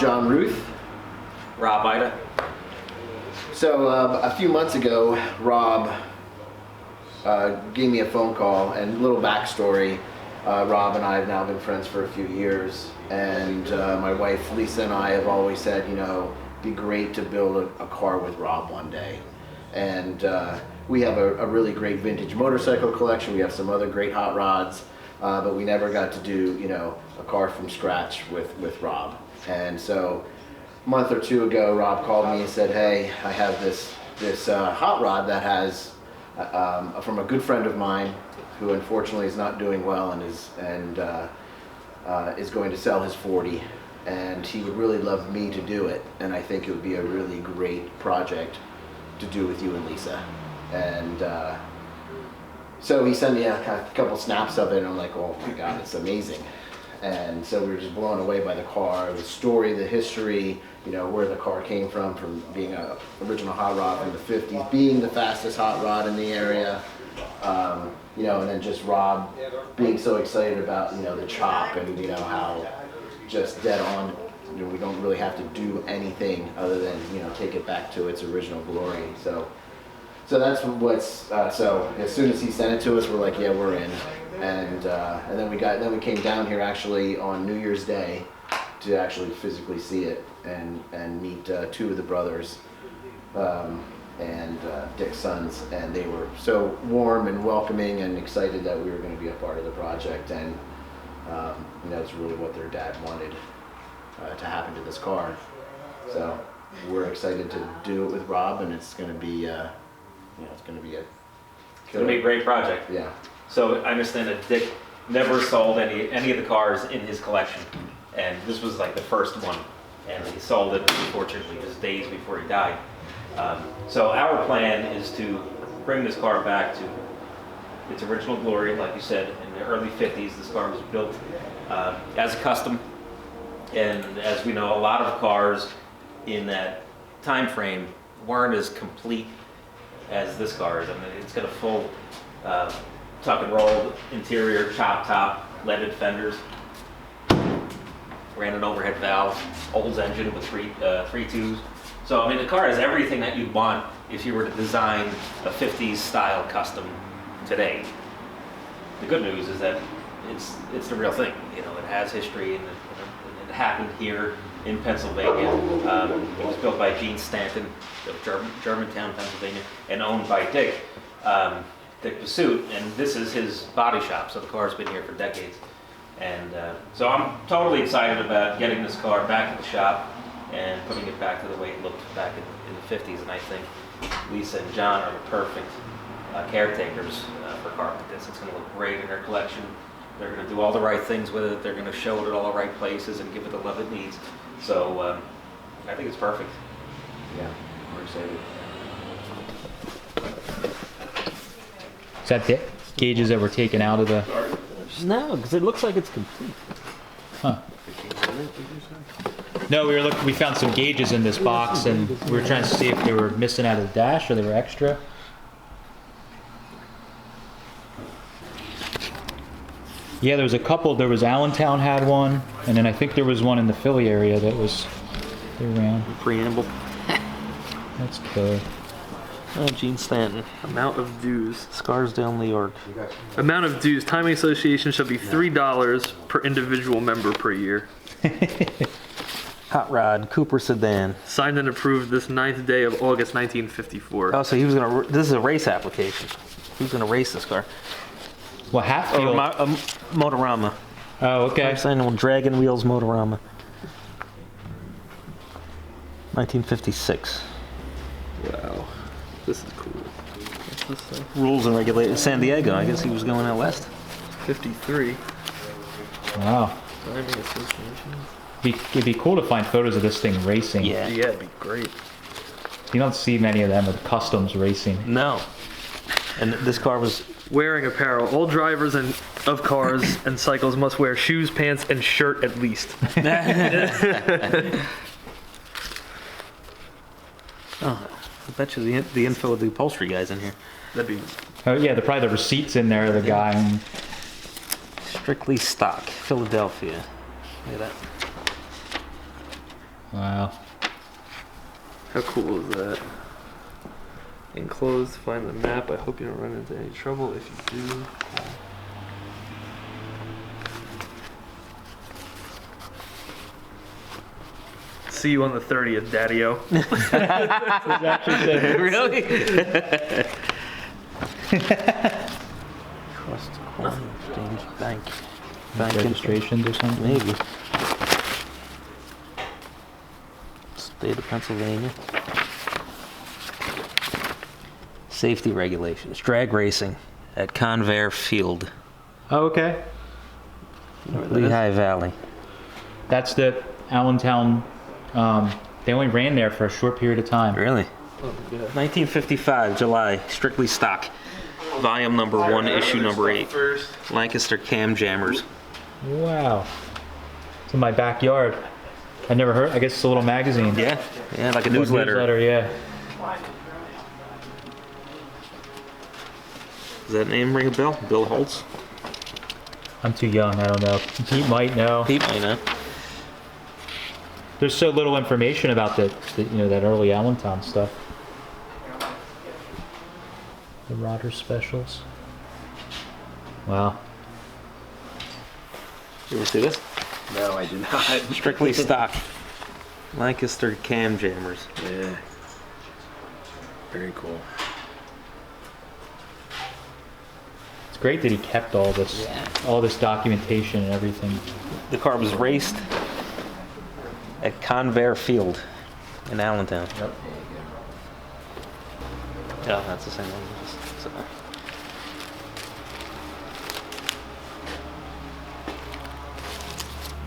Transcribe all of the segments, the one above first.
John Ruth. Rob Ida. So a few months ago, Rob gave me a phone call, and a little backstory. Rob and I have now been friends for a few years, and my wife Lisa and I have always said, you know, it'd be great to build a car with Rob one day. And we have a really great vintage motorcycle collection. We have some other great hot rods, but we never got to do, you know, a car from scratch with Rob. And so a month or two ago, Rob called me and said, hey, I have this hot rod that has from a good friend of mine who unfortunately is not doing well and is going to sell his 40, and he would really love me to do it, and I think it would be a really great project to do with you and Lisa. And so he sent me a couple snaps of it, and I'm like, oh my God, it's amazing. And so we were just blown away by the car, the story, the history, you know, where the car came from being an original hot rod from the 50s, being the fastest hot rod in the area, you know, and then just Rob being so excited about, you know, the chop, and, you know, how just dead on, you know, we don't really have to do anything other than, you know, take it back to its original glory. So that's what's, so as soon as he sent it to us, we're like, yeah, we're in. And then we came down here actually on New Year's Day to actually physically see it and meet two of the brothers and Dick's sons, and they were so warm and welcoming and excited that we were going to be a part of the project, and you know, it's really what their dad wanted to happen to this car. So we're excited to do it with Rob, and it's going to be you know, it's going to be a great project. Yeah. So I understand that Dick never sold any of the cars in his collection, and this was like the first one, and he sold it, unfortunately, just days before he died. So our plan is to bring this car back to its original glory. Like you said, in the early 50s, this car was built as a custom, and as we know, a lot of cars in that time frame weren't as complete as this car is. I mean, it's got a full tuck and roll interior, chop top, leaded fenders, ran an overhead valve, Olds engine with three twos. So I mean, the car has everything that you'd want if you were to design a 50s style custom today. The good news is that it's the real thing. You know, it has history, and it happened here in Pennsylvania. It was built by Gene Stanton of Germantown, Pennsylvania, and owned by Dick Pusuit, and this is his body shop, so the car's been here for decades. And so I'm totally excited about getting this car back to the shop and putting it back to the way it looked back in the 50s, and I think Lisa and John are the perfect caretakers for a car like this. It's going to look great in their collection. They're going to do all the right things with it. They're going to show it at all the right places and give it the love it needs. So I think it's perfect. Yeah, we're excited. Is that the gauges that were taken out of the... No, because it looks like it's complete. Huh. No, we found some gauges in this box, and we were trying to see if they were missing out of the dash or they were extra. Yeah, there was a couple. There was Allentown had one, and then I think there was one in the Philly area that was around. Preamble. That's cool. Gene Stanton. Amount of dues. Scarsdale, New York. Amount of dues. Timing Association shall be $3 per individual member per year. Hot Rod, Cooper Sedan. Signed and approved this 9th day of August 1954. Oh, so he was gonna. This is a race application. He was gonna race this car. Well, Hatfield. Motorama. Oh, okay. Signed on Dragon Wheels Motorama. 1956. Wow. This is cool. What's this thing? Rules and regulations. San Diego. I guess he was going out west. 53. Wow. Timing Association. It'd be cool to find photos of this thing racing. Yeah. Yeah, it'd be great. You don't see many of them with customs racing. No. And this car was... Wearing apparel. All drivers of cars and cycles must wear shoes, pants, and shirt at least. Oh, I bet you the info of the upholstery guys in here. That'd be... Oh yeah, probably the receipts in there. The guy. Strictly stock, Philadelphia. Look at that. Wow. How cool is that? Enclosed, find the map. I hope you don't run into any trouble. If you do, see you on the 30th, Daddy-O. Really? Trust Corn Exchange Bank. Bank Registrations or something? Maybe. State of Pennsylvania. Safety regulations. Drag racing at Convair Field, Oh, okay. Lehigh Valley. That's the Allentown. They only ran there for a short period of time. Really? 1955, July. Strictly stock. Volume number 1, issue number 8. Lancaster Cam Jammers. Wow. It's in my backyard. I never heard. I guess it's a little magazine. Yeah, like a Or newsletter. Yeah. Does that name ring a bell? Bill Holtz? I'm too young. I don't know. Pete might know. Pete might know. There's so little information about that early Allentown stuff. The Rotter specials. Wow. You ever see this? No, I did not. Strictly stock. Lancaster Cam Jammers. Yeah. Very cool. It's great that he kept all this documentation and everything. The car was raced at Convair Field in Allentown. Yep. Yeah, that's the same one. So.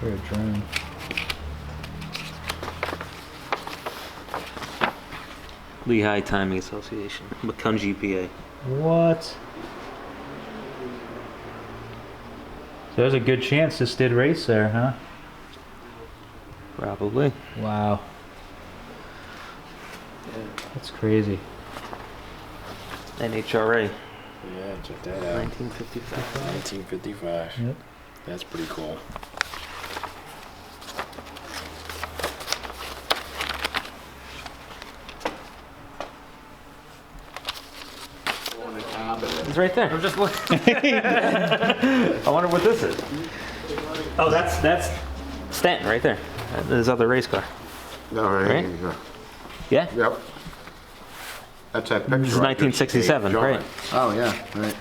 For a drone. Lehigh Timing Association, Macungie, PA. What? So there's a good chance this did race there, huh? Probably. Wow. That's crazy. NHRA, Yeah, check that out. 1955. 1955. Yep. That's pretty cool. It's right there. I'm just looking. I wonder what this is. Oh, that's Stanton right there. His other race car. All right. Right? Yeah? Yep. That's that picture. This is I just 1967, gave John. right? Oh yeah, right.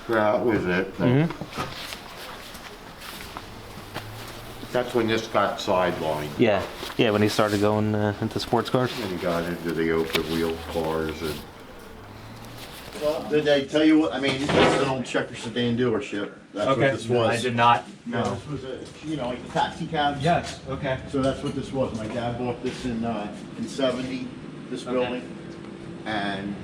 Yeah, that was it. That's when this got sidelined. Yeah. Yeah, when he started going into sports cars. And he got into the open wheel cars and Well, did they tell you what, I mean, this is an old checker sedan dealership. That's what this was. I did not. No, this was a, like the taxi cabs. Yes. Okay. So that's what this was. My dad bought this in 70, this building. And,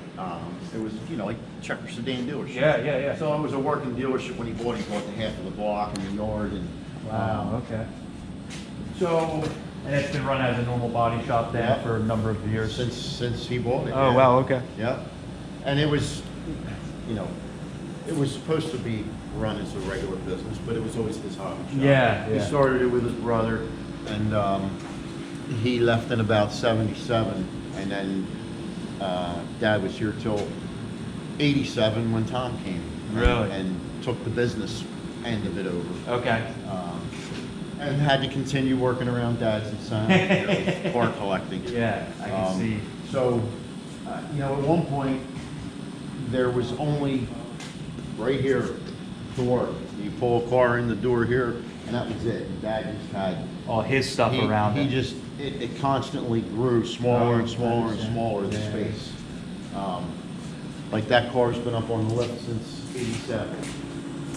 it was, like checker sedan dealership. Yeah. So it was a working dealership when he bought the half of the block and the yard and. Wow. Okay. So, and it's been run as a normal body shop then Yeah. for a number of years. Since he bought it. Oh yeah. wow. Okay. Yep. And it was, it was supposed to be run as a regular business, but it was always his hobby shop. Yeah. He started it with his brother, and he left in about 77, and then Dad was here till 87 when Tom came. Really? And took the business end of it over. Okay. And had to continue working around Dad's and son, car collecting. Yeah, I can see. So, at one point, there was only right here to work. You pull a car in the door here, and that was it. Dad just had All his stuff around he it. just it constantly grew smaller and smaller and smaller, the Yeah. space. Like that car's been up on the lift since '87.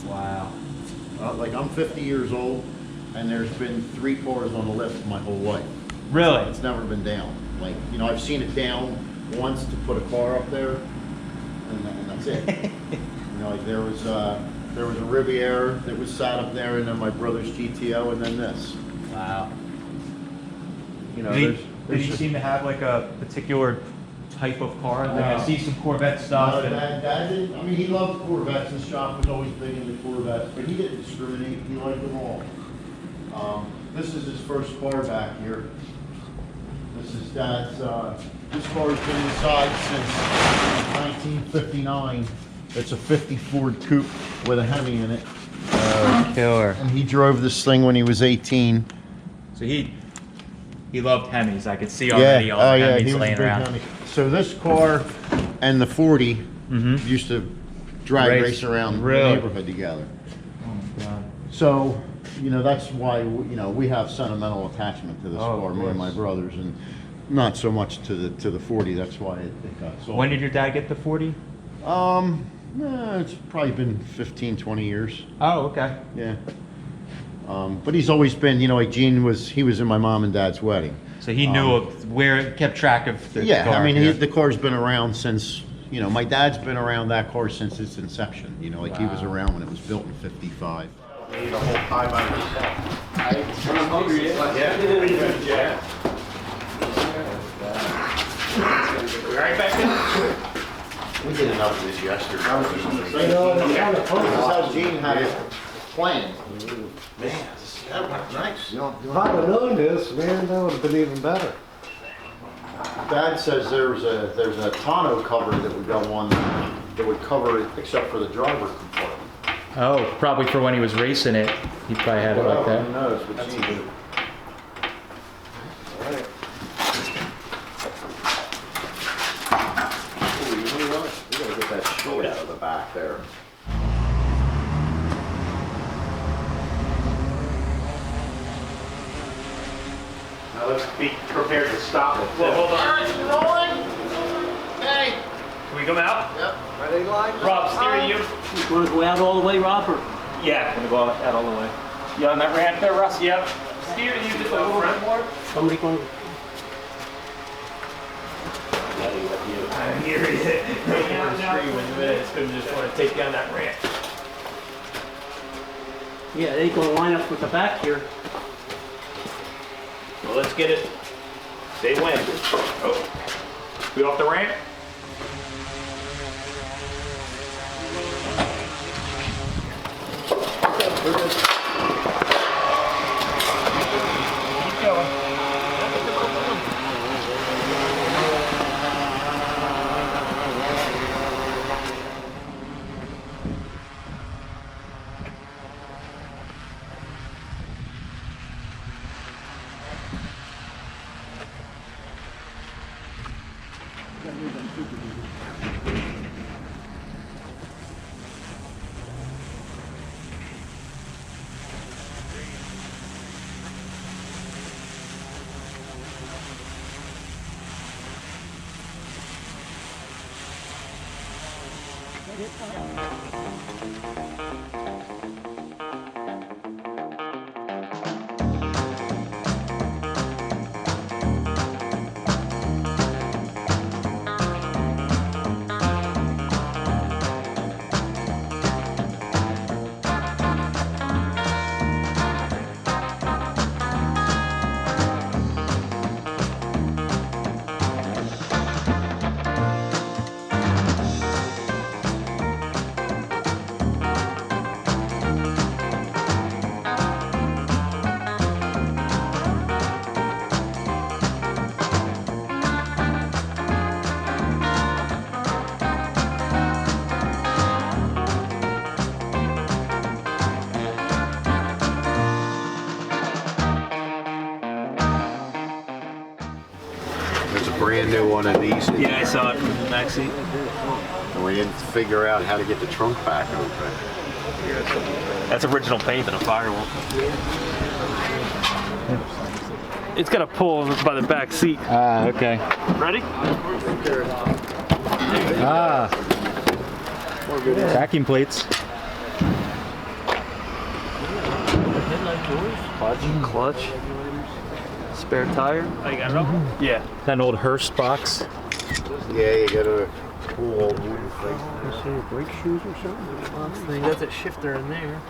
Wow. Like I'm 50 years old, and there's been 3 cars on the lift my whole life. Really? It's never been down. Like, I've seen it down once to put a car up there, and that's it. Like there was a Riviera that was sat up there, and then my brother's GTO, and then this. Wow. Did Did he seem to have like a particular type of car? Like I see some Corvette stuff. and- Dad didn't, I mean, he loved Corvettes. His shop was always big into Corvettes, but he didn't discriminate. He liked them all. This is his first car back here. This is Dad's, this car's been inside since 1959. It's a 50 Ford Coupe with a Hemi in it. Killer. And he drove this thing when he was 18. So he loved Hemis. I could see already all the Hemis he was a laying big around. Hemi. So this car and the 40 used to race around Really? the neighborhood together. Oh my God. So, you know, that's why, you know, we have sentimental attachment to this Oh, car, of me and my course. brothers, and not so much to the 40. That's why it got sold. When did your dad get the 40? It's probably been 15, 20 years. Oh, okay. Yeah. But he's always been, you know, like Gene he was in my mom and dad's wedding. So he knew of where, kept track of the Yeah, car. I mean, the car's been around since, you know, my dad's been around that car since its inception. You know, like he was around when it was built in 55. The whole time I'm hungry. Yeah. Right back in. We did enough of this yesterday. You know, this is how Gene had it planned. Man, that was nice. If I'd have known this, man, that would have been even better. Dad says there's a tonneau cover that would go on that would cover it except for the driver compartment. Oh, probably for when he was racing it. He probably had it like Who that. knows what Gene did. We gotta get that short out of the back there. Now let's be prepared to stop it. Well, hold on. Rolling. Hey. Can we come out? Yep. Ready, line? Rob, steer you. You want to go out all the way, Robert? Yeah, gonna go out all the way. You on that ramp there, Russ? Yep. Steer you just a little bit more. Somebody going to... I hear you. It's gonna just want to take down that ramp. Yeah, they ain't going to line up with the back here. Well, let's get it. Say when. Oh. We off the ramp? Keep going. There's a brand new one of these. Yeah, I saw it from the back seat. And we didn't figure out how to get the trunk back open. That's original paint and a firewall. It's got a pull by the back seat. Ah, okay. Ready? Ah. Backing plates. Clutch. Spare tire. Oh, you got it open? Yeah. That old Hearst box. Yeah, you gotta pull all the wooden thing. You see your brake shoes or something? You got that shifter in there.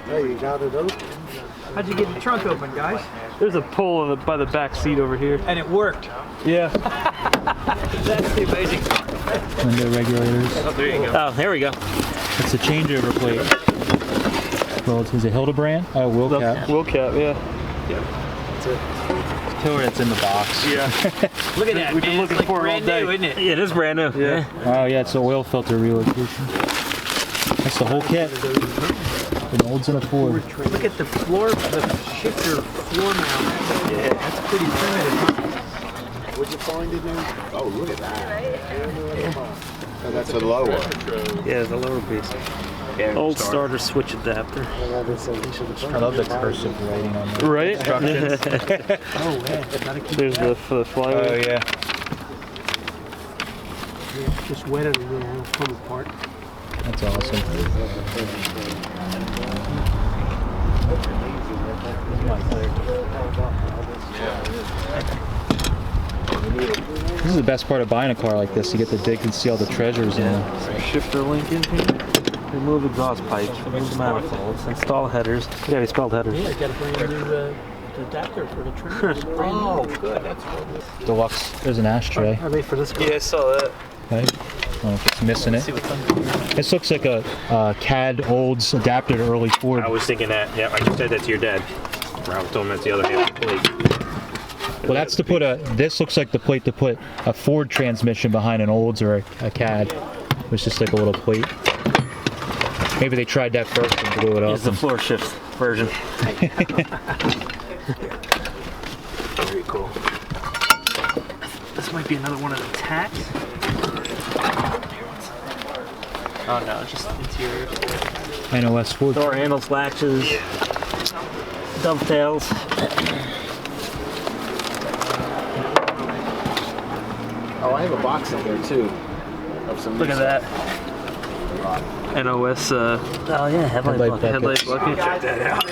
Hey, you got it open. How'd you get the trunk open, guys? There's a pull by the back seat over here. And it worked. Yeah. That's the amazing. Window regulators. Oh, there you go. Oh, there we go. It's a changeover plate. Well, is it Hildebrand? Oh, wheel cap. Wheel cap, yeah. Yep. That's it. Tell her it's in the box. Yeah. Look at that, We've been man. looking It's like for it all brand day. new, isn't it? Yeah, it is brand new. Yeah. Oh yeah, it's an oil filter relocation. That's the whole kit. An Olds and a Ford. Look at the floor, the shifter floor mount. Yeah, that's pretty primitive. What'd you find in there? Oh, look at that. Oh, that's a lower. Yeah, the lower piece. Old starter switch adapter. I love the cursive writing on there. Right? Oh, yeah. Gotta keep There's the flywheel. Oh yeah. just wet it a little, it'll come apart. That's awesome. This is the best part of buying a car like this. You get to dig and see all the treasures in it. Shifter link in here. Remove exhaust pipes. Remove manifolds. Install headers. Yeah, they spelled headers. Yeah, got a brand new adapter for the trim. Oh, good. That's good. Deluxe. There's an ashtray. Are they for this car? Yeah, I saw that. Okay. I don't know if it's missing it. This looks like a CAD Olds adapter to early Ford. I was thinking that. Yeah, I just said that to your dad. I was told him that's the other half of the plate. Well, that's to put a. This looks like the plate to put a Ford transmission behind an Olds or a CAD. It's just like a little plate. Maybe they tried that first and blew it up. It's the floor shift version. Very cool. This might be another one of the tacks. Oh no, it's just interior. NOS Ford. Door handles, latches, dovetails. Oh, I have a box in there too. Of some Look at that. NOS Oh yeah, headlight bucket. headlight bucket. Check that out.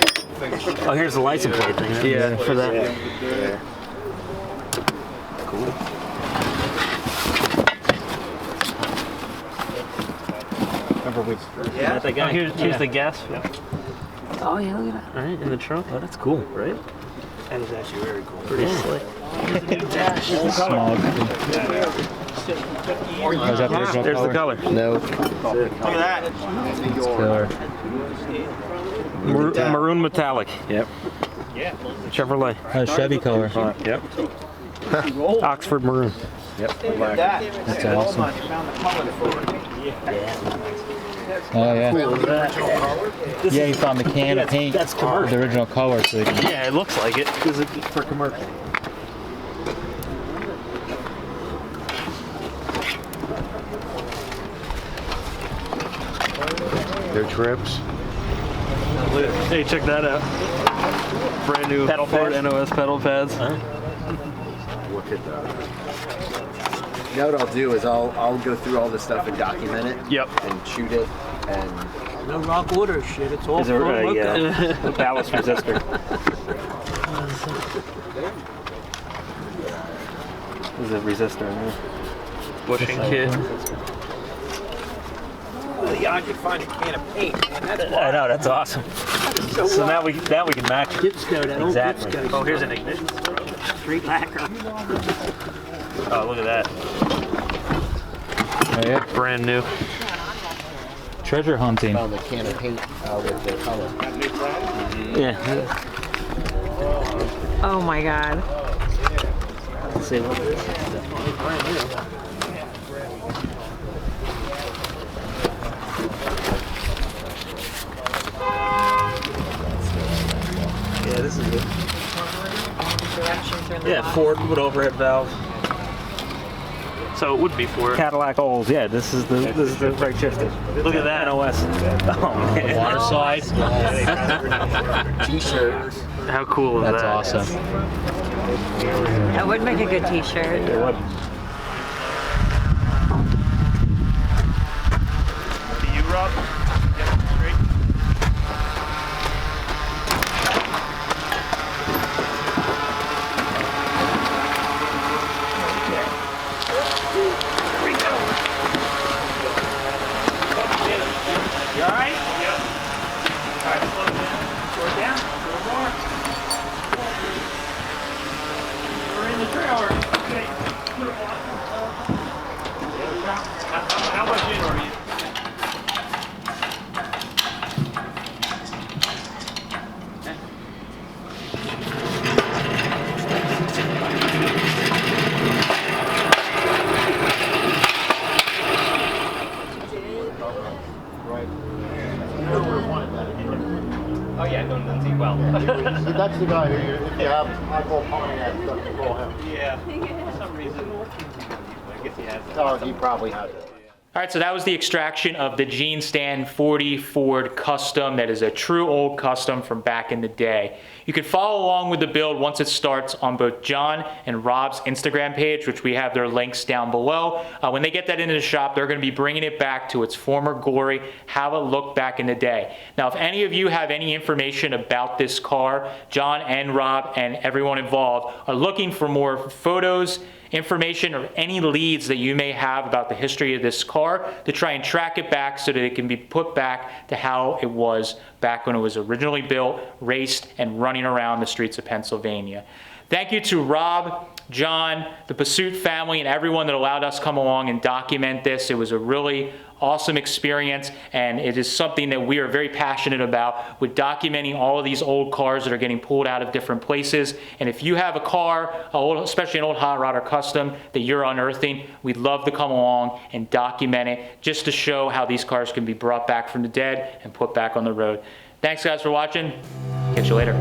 Oh, here's the license plate thing. Yeah, for that. Yeah. Cool. Remember we got that guy? Oh, here's the gas. Oh yeah, look at that. All right, in the trunk. Oh, that's cool. Right? That is actually very cool. Pretty slick. Smog. Oh, is that the original There's the color? color. No. Look at that. Killer. Maroon metallic. Yep. Chevrolet. Chevy color. Yep. Oxford maroon. Yep. That's awesome. Oh yeah. Yeah, you found the can of paint. That's commercial. The original color, so they can. Yeah, it looks like it because it's for commercial. Their trips. Hey, check that out. Brand new Pedal Ford pads? NOS pedal pads. Look at that. You know what I'll do is I'll go through all this stuff and document it. Yep. And shoot it and No rock order shit. It's all Is there full look at. a ballast resistor? There's a resistor in there. Bushing kit. Yeah, I could find a can of paint, man. That's I know, that's awesome. So now we can match it. Dipsco, that old Exactly. Dipsco. Oh, here's an ignition. Street lacquer. Oh, look at that. Oh, yeah. Brand new. Treasure hunting. found the can of paint with the color. Yeah. Oh my god. Let's see what it is. Yeah, this is good. Yeah, Ford with overhead valve. So it would be for it. Cadillac Olds. Yeah, this is the right shifter. Look at that NOS. Oh man. Water slide. T-shirt. How cool is That's that? awesome. That would make a good t-shirt. It would. Do you, Rob? Yep, straight. You all right? Yep. All right, slow down. A little more. We're in the trailer. Okay. How much in are you? See, that's the guy who, if you have eyeball Pontiac, call him. Yeah. For some reason, I guess he has that. Oh, he probably has it. All right, so that was the extraction of the Gene Stanton 40 Ford Custom. That is a true old custom from back in the day. You can follow along with the build once it starts on both John and Rob's Instagram page, which we have their links down below. When they get that into the shop, they're going to be bringing it back to its former glory, how it looked back in the day. Now, if any of you have any information about this car, John and Rob and everyone involved are looking for more photos, information, or any leads that you may have about the history of this car to try and track it back so that it can be put back to how it was back when it was originally built, raced, and running around the streets of Pennsylvania. Thank you to Rob, John, the Pusuit family, and everyone that allowed us to come along and document this. It was a really awesome experience, and it is something that we are very passionate about, with documenting all of these old cars that are getting pulled out of different places. And if you have a car, especially an old hot rod or custom, that you're unearthing, we'd love to come along and document it just to show how these cars can be brought back from the dead and put back on the road. Thanks guys for watching. Catch you later.